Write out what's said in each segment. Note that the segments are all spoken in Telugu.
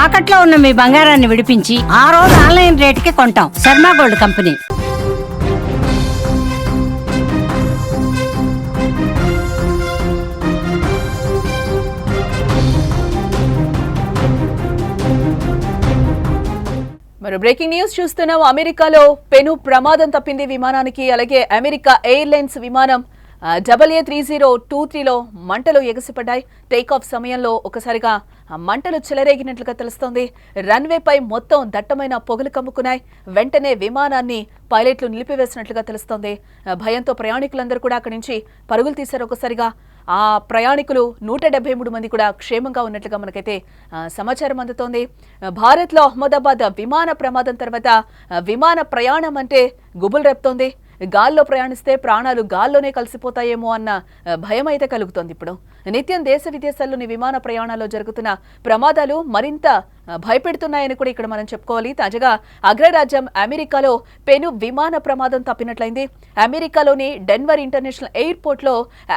తాకట్లో ఉన్న మీ బంగారాన్ని విడిపించి ఆ రోజు ఆన్లైన్ రేటుకి కొంటాం. Sharma gold company. మరో బ్రేకింగ్ న్యూస్ చూస్తున్నాం. అమెరికాలో పెను ప్రమాదం తప్పింది విమానానికి. అలాగే అమెరికా ఎయిర్లైన్స్ విమానం AA3023లో మంటలు ఎగసిపడ్డాయి. టేకాఫ్ సమయంలో ఒకసారిగా మంటలు చెలరేగినట్లుగా తెలుస్తోంది. రన్వేపై మొత్తం దట్టమైన పొగలు కమ్ముకున్నాయి. వెంటనే విమానాన్ని పైలట్లు నిలిపివేసినట్లుగా తెలుస్తోంది. భయంతో ప్రయాణికులందరూ కూడా అక్కడి నుంచి పరుగులు తీశారు. ఒకసారిగా ఆ ప్రయాణికులు 173 మంది కూడా క్షేమంగా ఉన్నట్లుగా మనకైతే సమాచారం అందుతోంది. భారత్లో అహ్మదాబాద్ విమాన ప్రమాదం తర్వాత విమాన ప్రయాణం అంటే గుబులు రేపుతోంది. గాల్లో ప్రయాణిస్తే ప్రాణాలు గాల్లోనే కలిసిపోతాయేమో అన్న భయం అయితే కలుగుతోంది. ఇప్పుడు నిత్యం దేశ విదేశాల్లోని విమాన ప్రయాణాల్లో జరుగుతున్న ప్రమాదాలు మరింత భయపెడుతున్నాయని కూడా ఇక్కడ మనం చెప్పుకోవాలి. తాజాగా అగ్రరాజ్యం అమెరికాలో పెను విమాన ప్రమాదం తప్పినట్లయింది. అమెరికాలోని డెన్వర్ ఇంటర్నేషనల్ ఎయిర్పోర్ట్లో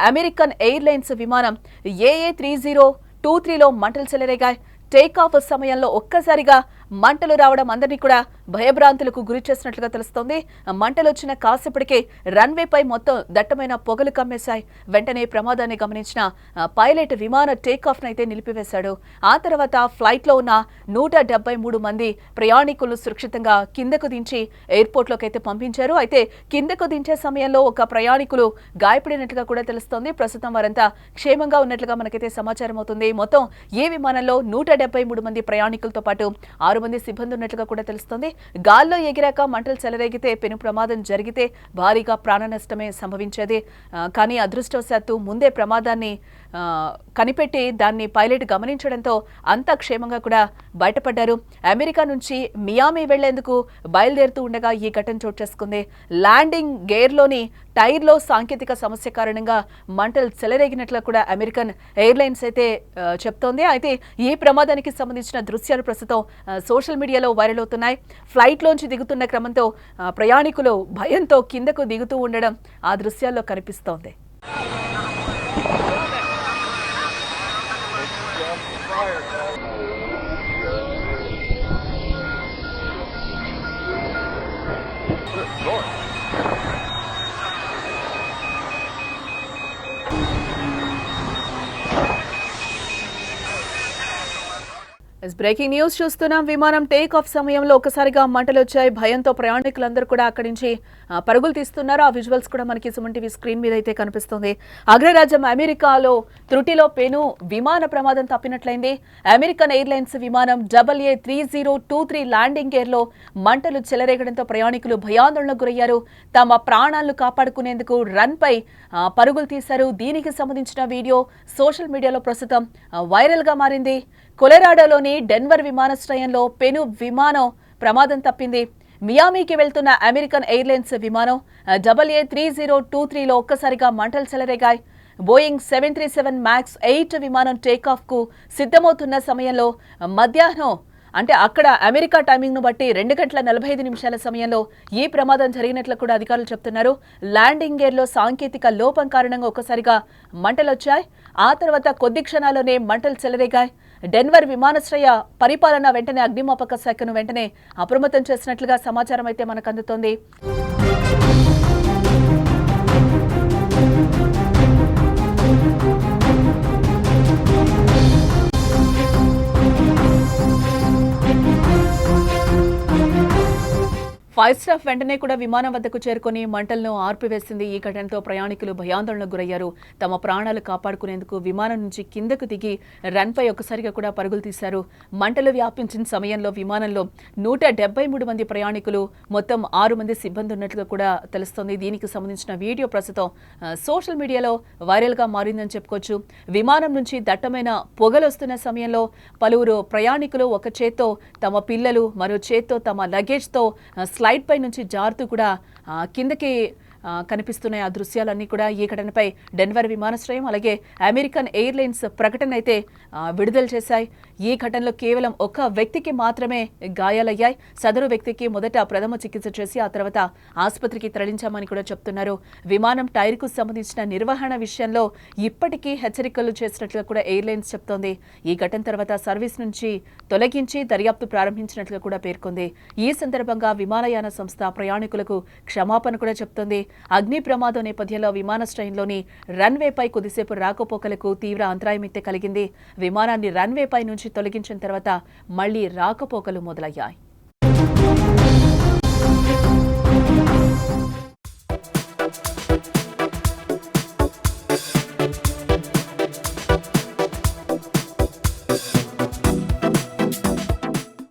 అమెరికన్ ఎయిర్లైన్స్ విమానం AA3023లో మంటలు చెలరేగాయి. టేకాఫ్ సమయంలో ఒక్కసారిగా మంటలు రావడం అందరినీ కూడా భయభ్రాంతులకు గురి చేసినట్లుగా తెలుస్తోంది. మంటలు వచ్చిన కాసేపటికే రన్వేపై మొత్తం దట్టమైన పొగలు కమ్మేశాయి. వెంటనే ప్రమాదాన్ని గమనించిన పైలట్ విమాన టేకాఫ్ నైతే నిలిపివేశాడు. ఆ తర్వాత ఫ్లైట్లో ఉన్న 173 మంది ప్రయాణికులు సురక్షితంగా కిందకు దించి ఎయిర్పోర్ట్లోకి అయితే పంపించారు. అయితే కిందకు దించే సమయంలో ఒక ప్రయాణికులు గాయపడినట్లుగా కూడా తెలుస్తోంది. ప్రస్తుతం వారంతా క్షేమంగా ఉన్నట్లుగా మనకైతే సమాచారం అవుతుంది. మొత్తం ఈ విమానంలో 173 మంది ప్రయాణికులతో పాటు 6 మంది సిబ్బంది ఉన్నట్లుగా కూడా తెలుస్తోంది. గాల్లో ఎగిరాక మంటలు చెలరేగితే పెను ప్రమాదం జరిగితే భారీగా ప్రాణ నష్టమే సంభవించేది. కానీ అదృష్టవశాత్తు ముందే ప్రమాదాన్ని కనిపెట్టి దాన్ని పైలట్ గమనించడంతో అంతా క్షేమంగా కూడా బయటపడ్డారు. అమెరికా నుంచి మియామి వెళ్లేందుకు బయలుదేరుతూ ఉండగా ఈ ఘటన చోటు చేసుకుంది. ల్యాండింగ్ గేర్లోని టైర్లో సాంకేతిక సమస్య కారణంగా మంటలు చెలరేగినట్లు కూడా అమెరికన్ ఎయిర్లైన్స్ అయితే చెప్తోంది. అయితే ఈ ప్రమాదానికి సంబంధించిన దృశ్యాలు ప్రస్తుతం సోషల్ మీడియాలో వైరల్ అవుతున్నాయి. ఫ్లైట్లోంచి దిగుతున్న క్రమంతో ప్రయాణికులు భయంతో కిందకు దిగుతూ ఉండడం ఆ దృశ్యాల్లో కనిపిస్తోంది. బ్రేకింగ్ న్యూస్ చూస్తున్నాం. విమానం టేక్ ఆఫ్ సమయంలో ఒకసారిగా మంటలు వచ్చాయి. భయంతో ప్రయాణికులందరూ కూడా అక్కడి నుంచి పరుగులు తీస్తున్నారు. ఆ విజువల్స్ కూడా మనకి సుమన్ టీవీ స్క్రీన్ మీద అయితే కనిపిస్తుంది. అగ్రరాజ్యం అమెరికాలో త్రుటిలో పెను విమాన ప్రమాదం తప్పినట్లయింది. అమెరికన్ ఎయిర్లైన్స్ విమానం AA3023 ల్యాండింగ్ గేర్లో మంటలు చెలరేగడంతో ప్రయాణికులు భయాందోళనకు గురయ్యారు. తమ ప్రాణాలను కాపాడుకునేందుకు రన్ పై పరుగులు తీశారు. దీనికి సంబంధించిన వీడియో సోషల్ మీడియాలో ప్రస్తుతం వైరల్ గా మారింది. కొలరాడోలోని డెన్వర్ విమానాశ్రయంలో పెను విమానం ప్రమాదం తప్పింది. మియామీకి వెళ్తున్న అమెరికన్ ఎయిర్లైన్స్ విమానం AA3023లో ఒక్కసారిగా మంటలు చెలరేగాయి. బోయింగ్ 737 MAX 8 విమానం టేకాఫ్ కు సిద్ధమవుతున్న సమయంలో మధ్యాహ్నం అంటే అక్కడ అమెరికా టైమింగ్ ను బట్టి 2:45 సమయంలో ఈ ప్రమాదం జరిగినట్లు కూడా అధికారులు చెప్తున్నారు. ల్యాండింగ్ గేర్ లో సాంకేతిక లోపం కారణంగా ఒక్కసారిగా మంటలు వచ్చాయి. ఆ తర్వాత కొద్ది క్షణాల్లోనే మంటలు చెలరేగాయి. డెన్వర్ విమానాశ్రయ పరిపాలన వెంటనే అగ్నిమాపక శాఖను వెంటనే అప్రమత్తం చేసినట్లుగా సమాచారం అయితే మనకు అందుతోంది. ఫైర్ స్టాఫ్ వెంటనే కూడా విమానం వద్దకు చేరుకుని మంటలను ఆర్పివేసింది. ఈ ఘటనతో ప్రయాణికులు భయాందోళనకు గురయ్యారు. తమ ప్రాణాలు కాపాడుకునేందుకు విమానం నుంచి కిందకు దిగి రన్పై ఒక్కసారిగా కూడా పరుగులు తీశారు. మంటలు వ్యాపించిన సమయంలో విమానంలో 173 మంది ప్రయాణికులు, మొత్తం 6 మంది సిబ్బంది ఉన్నట్లుగా కూడా తెలుస్తోంది. దీనికి సంబంధించిన వీడియో ప్రస్తుతం సోషల్ మీడియాలో వైరల్ గా మారిందని చెప్పుకోవచ్చు. విమానం నుంచి దట్టమైన పొగలు వస్తున్న సమయంలో పలువురు ప్రయాణికులు ఒక చేత్తో తమ పిల్లలు, మరో చేత్తో తమ లగేజ్ తో ఫ్లైట్ పై నుంచి జారుతూ కూడా కిందకి కనిపిస్తున్నాయి. ఆ దృశ్యాలన్నీ కూడా ఈ ఘటనపై డెన్వర్ విమానాశ్రయం అలాగే అమెరికన్ ఎయిర్లైన్స్ ప్రకటన అయితే విడుదల చేశాయి. ఈ ఘటనలో కేవలం ఒక వ్యక్తికి మాత్రమే గాయాలయ్యాయి. సదరు వ్యక్తికి మొదట ప్రథమ చికిత్స చేసి ఆ తర్వాత ఆసుపత్రికి తరలించామని కూడా చెప్తున్నారు. విమానం టైర్ కు సంబంధించిన నిర్వహణ విషయంలో ఇప్పటికీ హెచ్చరికలు చేసినట్లుగా కూడా ఎయిర్లైన్స్ చెప్తోంది. ఈ ఘటన తర్వాత సర్వీస్ నుంచి తొలగించి దర్యాప్తు ప్రారంభించినట్లుగా కూడా పేర్కొంది. ఈ సందర్భంగా విమానయాన సంస్థ ప్రయాణికులకు క్షమాపణ కూడా చెప్తోంది. అగ్ని ప్రమాదం నేపథ్యంలో విమానాశ్రయంలోని రన్వేపై కొద్దిసేపు రాకపోకలకు తీవ్ర అంతరాయమైతే కలిగింది. విమానాన్ని రన్వేపై నుంచి తొలగించిన తర్వాత మళ్లీ రాకపోకలు మొదలయ్యాయి.